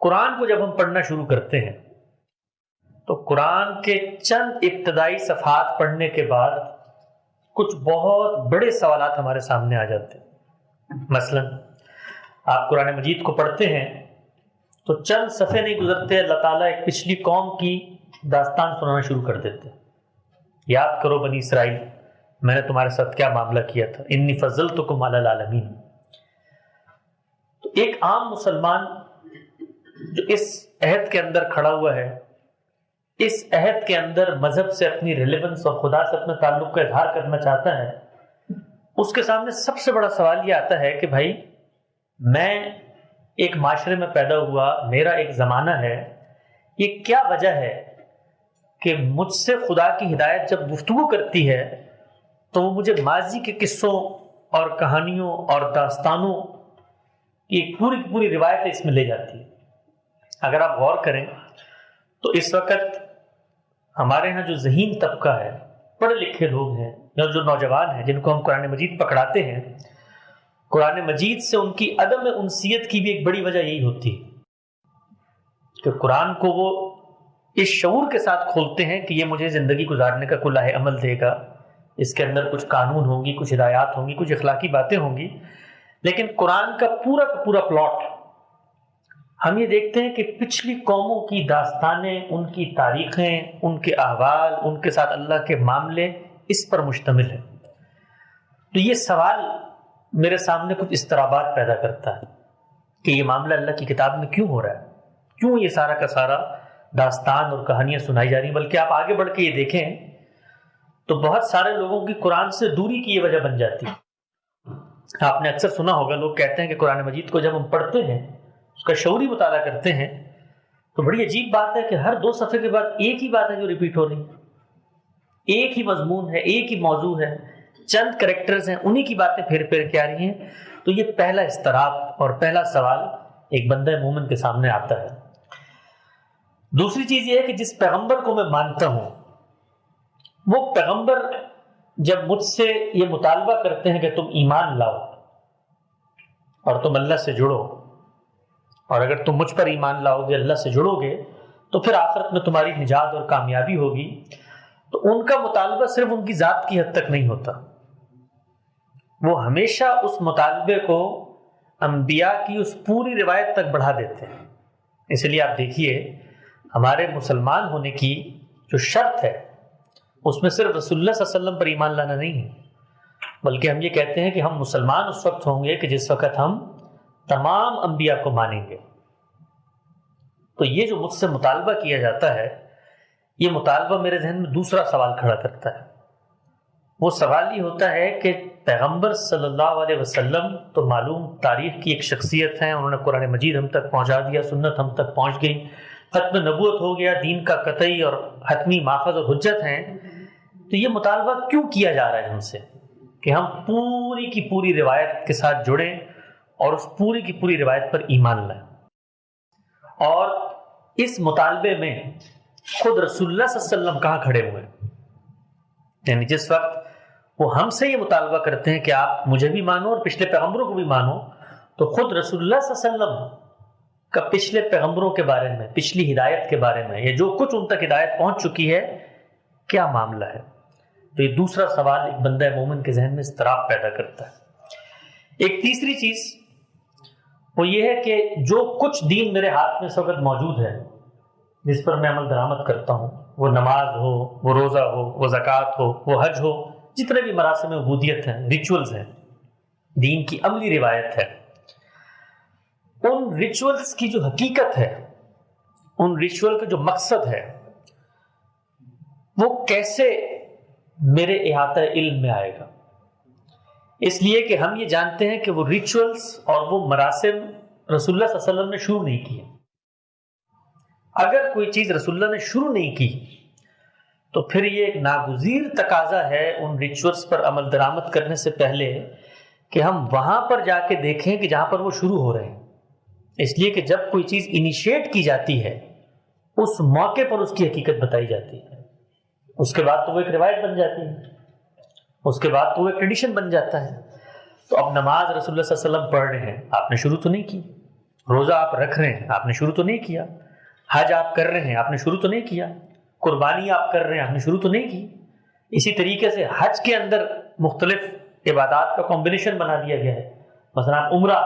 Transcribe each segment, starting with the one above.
قرآن کو جب ہم پڑھنا شروع کرتے ہیں تو قرآن کے چند ابتدائی صفحات پڑھنے کے بعد کچھ بہت بڑے سوالات ہمارے سامنے آ جاتے ہیں۔ مثلا آپ قرآن مجید کو پڑھتے ہیں تو چند صفحے نہیں گزرتے اللہ تعالیٰ ایک پچھلی قوم کی داستان سنانا شروع کر دیتے ہیں۔ یاد کرو بنی اسرائیل، میں نے تمہارے ساتھ کیا معاملہ کیا تھا، انی فضلتکم علی العالمین۔ تو ایک عام مسلمان جو اس عہد کے اندر کھڑا ہوا ہے، اس عہد کے اندر مذہب سے اپنی ریلیونس اور خدا سے اپنے تعلق کا اظہار کرنا چاہتا ہے، اس کے سامنے سب سے بڑا سوال یہ آتا ہے کہ بھائی میں ایک معاشرے میں پیدا ہوا، میرا ایک زمانہ ہے، یہ کیا وجہ ہے کہ مجھ سے خدا کی ہدایت جب گفتگو کرتی ہے تو وہ مجھے ماضی کے قصوں اور کہانیوں اور داستانوں کی پوری کی پوری روایتیں اس میں لے جاتی ہے۔ اگر آپ غور کریں تو اس وقت ہمارے ہاں جو ذہین طبقہ ہے، پڑھے لکھے لوگ ہیں یا جو نوجوان ہیں جن کو ہم قرآن مجید پکڑاتے ہیں، قرآن مجید سے ان کی عدم انسیت کی بھی ایک بڑی وجہ یہی ہوتی ہے کہ قرآن کو وہ اس شعور کے ساتھ کھولتے ہیں کہ یہ مجھے زندگی گزارنے کا کلہ عمل دے گا، اس کے اندر کچھ قانون ہوں گی، کچھ ہدایات ہوں گی، کچھ اخلاقی باتیں ہوں گی، لیکن قرآن کا پورا پلاٹ ہم یہ دیکھتے ہیں کہ پچھلی قوموں کی داستانیں، ان کی تاریخیں، ان کے احوال، ان کے ساتھ اللہ کے معاملے اس پر مشتمل ہے۔ تو یہ سوال میرے سامنے کچھ اضطرابات پیدا کرتا ہے کہ یہ معاملہ اللہ کی کتاب میں کیوں ہو رہا ہے، کیوں یہ سارا کا سارا داستان اور کہانیاں سنائی جا رہی ہیں۔ بلکہ آپ آگے بڑھ کے یہ دیکھیں تو بہت سارے لوگوں کی قرآن سے دوری کی یہ وجہ بن جاتی ہے۔ آپ نے اکثر سنا ہوگا، لوگ کہتے ہیں کہ قرآن مجید کو جب ہم پڑھتے ہیں، اس کا شعوری مطالعہ کرتے ہیں، تو بڑی عجیب بات ہے کہ ہر 2 صفحے کے بعد ایک ہی بات ہے جو ریپیٹ ہو رہی ہے، ایک ہی مضمون ہے، ایک ہی موضوع ہے، چند کریکٹرز ہیں، انہی کی باتیں پھر کے آ رہی ہیں۔ تو یہ پہلا اضطراب اور پہلا سوال ایک بندہ مومن کے سامنے آتا ہے۔ دوسری چیز یہ ہے کہ جس پیغمبر کو میں مانتا ہوں، وہ پیغمبر جب مجھ سے یہ مطالبہ کرتے ہیں کہ تم ایمان لاؤ اور تم اللہ سے جڑو، اور اگر تم مجھ پر ایمان لاؤ گے، اللہ سے جڑو گے، تو پھر آخرت میں تمہاری نجات اور کامیابی ہوگی، تو ان کا مطالبہ صرف ان کی ذات کی حد تک نہیں ہوتا، وہ ہمیشہ اس مطالبے کو انبیاء کی اس پوری روایت تک بڑھا دیتے ہیں۔ اس لیے آپ دیکھیے ہمارے مسلمان ہونے کی جو شرط ہے، اس میں صرف رسول اللہ صلی اللہ علیہ وسلم پر ایمان لانا نہیں ہے، بلکہ ہم یہ کہتے ہیں کہ ہم مسلمان اس وقت ہوں گے کہ جس وقت ہم تمام انبیاء کو مانیں گے۔ تو یہ جو مجھ سے مطالبہ کیا جاتا ہے، یہ مطالبہ میرے ذہن میں دوسرا سوال کھڑا کرتا ہے۔ وہ سوال یہ ہوتا ہے کہ پیغمبر صلی اللہ علیہ وسلم تو معلوم تاریخ کی ایک شخصیت ہیں، انہوں نے قرآن مجید ہم تک پہنچا دیا، سنت ہم تک پہنچ گئی، ختم نبوت ہو گیا، دین کا قطعی اور حتمی ماخذ اور حجت ہیں، تو یہ مطالبہ کیوں کیا جا رہا ہے ہم سے کہ ہم پوری کی پوری روایت کے ساتھ جڑیں اور اس پوری کی پوری روایت پر ایمان لائیں؟ اور اس مطالبے میں خود رسول اللہ صلی اللہ علیہ وسلم کہاں کھڑے ہوئے؟ یعنی جس وقت وہ ہم سے یہ مطالبہ کرتے ہیں کہ آپ مجھے بھی مانو اور پچھلے پیغمبروں کو بھی مانو، تو خود رسول اللہ صلی اللہ علیہ وسلم کا پچھلے پیغمبروں کے بارے میں، پچھلی ہدایت کے بارے میں، یا جو کچھ ان تک ہدایت پہنچ چکی ہے، کیا معاملہ ہے؟ تو یہ دوسرا سوال ایک بندہ مومن کے ذہن میں اضطراب پیدا کرتا ہے۔ ایک تیسری چیز وہ یہ ہے کہ جو کچھ دین میرے ہاتھ میں اس وقت موجود ہے، جس پر میں عمل درآمد کرتا ہوں، وہ نماز ہو، وہ روزہ ہو، وہ زکوٰۃ ہو، وہ حج ہو، جتنے بھی مراسم عبودیت ہیں، ریچولز ہیں، دین کی عملی روایت ہے، ان ریچولز کی جو حقیقت ہے، ان ریچول کا جو مقصد ہے، وہ کیسے میرے احاطہ علم میں آئے گا؟ اس لیے کہ ہم یہ جانتے ہیں کہ وہ ریچولز اور وہ مراسم رسول اللہ صلی اللہ علیہ وسلم نے شروع نہیں کیے۔ اگر کوئی چیز رسول اللہ نے شروع نہیں کی تو پھر یہ ایک ناگزیر تقاضا ہے ان ریچولز پر عمل درآمد کرنے سے پہلے کہ ہم وہاں پر جا کے دیکھیں کہ جہاں پر وہ شروع ہو رہے ہیں۔ اس لیے کہ جب کوئی چیز انیشیٹ کی جاتی ہے، اس موقع پر اس کی حقیقت بتائی جاتی ہے، اس کے بعد تو وہ ایک روایت بن جاتی ہے، اس کے بعد تو وہ ایک ٹریڈیشن بن جاتا ہے۔ تو اب نماز رسول اللہ صلی اللہ علیہ وسلم پڑھ رہے ہیں، آپ نے شروع تو نہیں کی، روزہ آپ رکھ رہے ہیں، آپ نے شروع تو نہیں کیا. حج آپ کر رہے ہیں، آپ نے شروع تو نہیں کیا. قربانی آپ کر رہے ہیں، آپ نے شروع تو نہیں کی. اسی طریقے سے حج کے اندر مختلف عبادات کا کمبینیشن بنا دیا گیا ہے. مثلا آپ عمرہ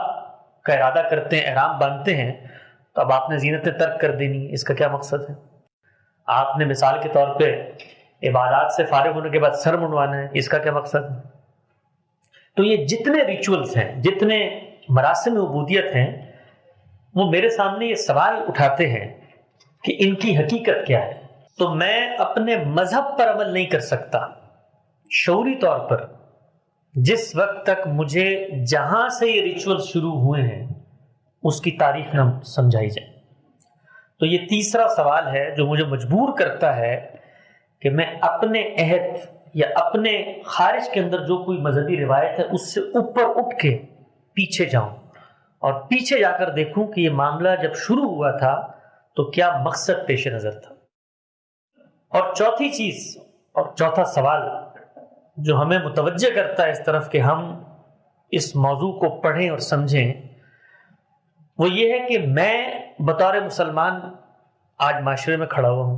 کا ارادہ کرتے ہیں، احرام باندھتے ہیں، تو اب آپ نے زینتیں ترک کر دینی، اس کا کیا مقصد ہے؟ آپ نے مثال کے طور پہ عبادات سے فارغ ہونے کے بعد سر منڈوانا ہے، اس کا کیا مقصد ہے؟ تو یہ جتنے ریچولز ہیں، جتنے مراسم عبودیت ہیں، وہ میرے سامنے یہ سوال اٹھاتے ہیں کہ ان کی حقیقت کیا ہے. تو میں اپنے مذہب پر عمل نہیں کر سکتا شعوری طور پر جس وقت تک مجھے جہاں سے یہ ریچول شروع ہوئے ہیں اس کی تاریخ نہ سمجھائی جائے. تو یہ تیسرا سوال ہے جو مجھے مجبور کرتا ہے کہ میں اپنے عہد یا اپنے خارج کے اندر جو کوئی مذہبی روایت ہے اس سے اوپر اٹھ کے پیچھے جاؤں اور پیچھے جا کر دیکھوں کہ یہ معاملہ جب شروع ہوا تھا تو کیا مقصد پیش نظر تھا. اور چوتھی چیز اور چوتھا سوال جو ہمیں متوجہ کرتا ہے اس طرف کہ ہم اس موضوع کو پڑھیں اور سمجھیں، وہ یہ ہے کہ میں بطور مسلمان آج معاشرے میں کھڑا ہوا ہوں،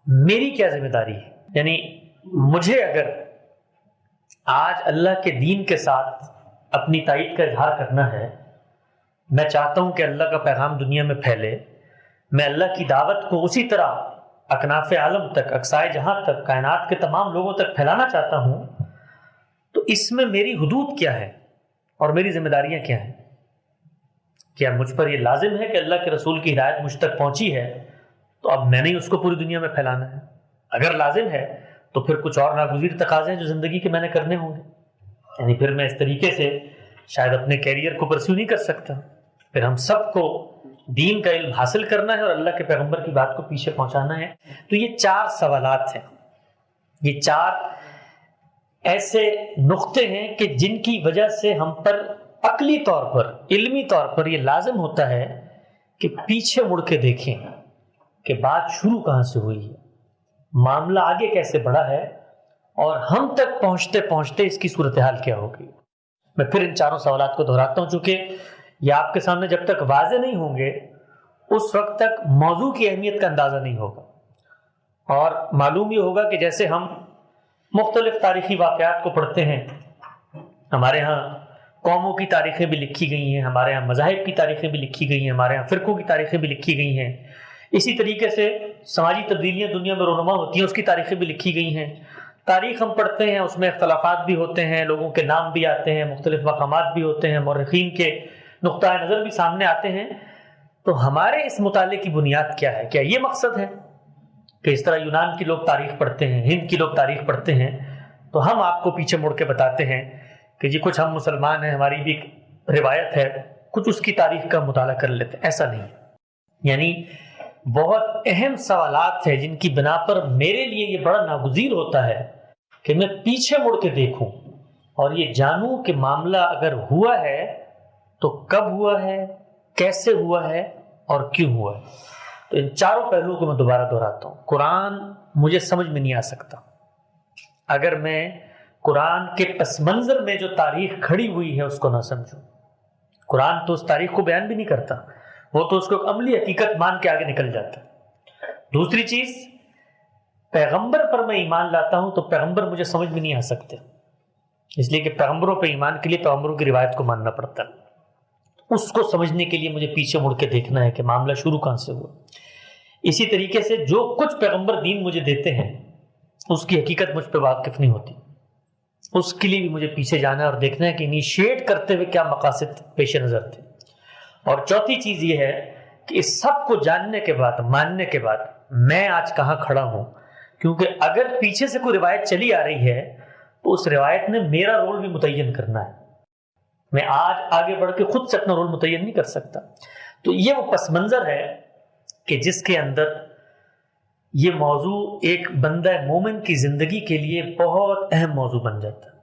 میری کیا ذمہ داری ہے؟ یعنی مجھے اگر آج اللہ کے دین کے ساتھ اپنی تائید کا اظہار کرنا ہے، میں چاہتا ہوں کہ اللہ کا پیغام دنیا میں پھیلے، میں اللہ کی دعوت کو اسی طرح اکناف عالم تک، اقصائے جہاں تک، کائنات کے تمام لوگوں تک پھیلانا چاہتا ہوں، تو اس میں میری حدود کیا ہے اور میری ذمہ داریاں کیا ہیں؟ کیا مجھ پر یہ لازم ہے کہ اللہ کے رسول کی ہدایت مجھ تک پہنچی ہے تو اب میں نے اس کو پوری دنیا میں پھیلانا ہے؟ اگر لازم ہے تو پھر کچھ اور ناگزیر تقاضے ہیں جو زندگی کے میں نے کرنے ہوں گے. یعنی پھر میں اس طریقے سے شاید اپنے کیریئر کو پرسیو نہیں کر سکتا. پھر ہم سب کو دین کا علم حاصل کرنا ہے اور اللہ کے پیغمبر کی بات کو پیچھے پہنچانا ہے. تو یہ 4 سوالات ہیں، یہ 4 ایسے نقطے ہیں کہ جن کی وجہ سے ہم پر عقلی طور پر، علمی طور پر یہ لازم ہوتا ہے کہ پیچھے مڑ کے دیکھیں کہ بات شروع کہاں سے ہوئی ہے، معاملہ آگے کیسے بڑھا ہے، اور ہم تک پہنچتے پہنچتے اس کی صورتحال کیا ہوگی. میں پھر ان 4 سوالات کو دہراتا ہوں چونکہ یہ آپ کے سامنے جب تک واضح نہیں ہوں گے اس وقت تک موضوع کی اہمیت کا اندازہ نہیں ہوگا. اور معلوم یہ ہوگا کہ جیسے ہم مختلف تاریخی واقعات کو پڑھتے ہیں، ہمارے ہاں قوموں کی تاریخیں بھی لکھی گئی ہیں، ہمارے ہاں مذاہب کی تاریخیں بھی لکھی گئی ہیں، ہمارے ہاں فرقوں کی تاریخیں بھی لکھی گئی ہیں، اسی طریقے سے سماجی تبدیلیاں دنیا میں رونما ہوتی ہیں اس کی تاریخیں بھی لکھی گئی ہیں. تاریخ ہم پڑھتے ہیں، اس میں اختلافات بھی ہوتے ہیں، لوگوں کے نام بھی آتے ہیں، مختلف مقامات بھی ہوتے ہیں، مورخین کے نقطۂ نظر بھی سامنے آتے ہیں. تو ہمارے اس مطالعے کی بنیاد کیا ہے؟ کیا یہ مقصد ہے کہ اس طرح یونان کی لوگ تاریخ پڑھتے ہیں، ہند کی لوگ تاریخ پڑھتے ہیں تو ہم آپ کو پیچھے مڑ کے بتاتے ہیں کہ جی کچھ ہم مسلمان ہیں، ہماری بھی روایت ہے، کچھ اس کی تاریخ کا مطالعہ کر لیتے ہیں؟ ایسا نہیں. یعنی بہت اہم سوالات ہیں جن کی بنا پر میرے لیے یہ بڑا ناگزیر ہوتا ہے کہ میں پیچھے مڑ کے دیکھوں اور یہ جانوں کہ معاملہ اگر ہوا ہے تو کب ہوا ہے، کیسے ہوا ہے اور کیوں ہوا ہے. تو ان 4 پہلوؤں کو میں دوبارہ دہراتا ہوں. قرآن مجھے سمجھ میں نہیں آ سکتا اگر میں قرآن کے پس منظر میں جو تاریخ کھڑی ہوئی ہے اس کو نہ سمجھوں. قرآن تو اس تاریخ کو بیان بھی نہیں کرتا، وہ تو اس کو ایک عملی حقیقت مان کے آگے نکل جاتا ہے. دوسری چیز، پیغمبر پر میں ایمان لاتا ہوں تو پیغمبر مجھے سمجھ میں نہیں آ سکتے، اس لیے کہ پیغمبروں پہ ایمان کے لیے پیغمبروں کی روایت کو ماننا پڑتا ہے. اس کو سمجھنے کے لیے مجھے پیچھے مڑ کے دیکھنا ہے کہ معاملہ شروع کہاں سے ہوا. اسی طریقے سے جو کچھ پیغمبر دین مجھے دیتے ہیں اس کی حقیقت مجھ پہ واقف نہیں ہوتی، اس کے لیے بھی مجھے پیچھے جانا ہے اور دیکھنا ہے کہ انیشیٹ کرتے ہوئے کیا مقاصد پیش نظر تھے. اور چوتھی چیز یہ ہے کہ اس سب کو جاننے کے بعد، ماننے کے بعد میں آج کہاں کھڑا ہوں، کیونکہ اگر پیچھے سے کوئی روایت چلی آ رہی ہے تو اس روایت نے میرا رول بھی متعین کرنا ہے. میں آج آگے بڑھ کے خود سے اپنا رول متعین نہیں کر سکتا. تو یہ وہ پس منظر ہے کہ جس کے اندر یہ موضوع ایک بندہ مومن کی زندگی کے لیے بہت اہم موضوع بن جاتا ہے.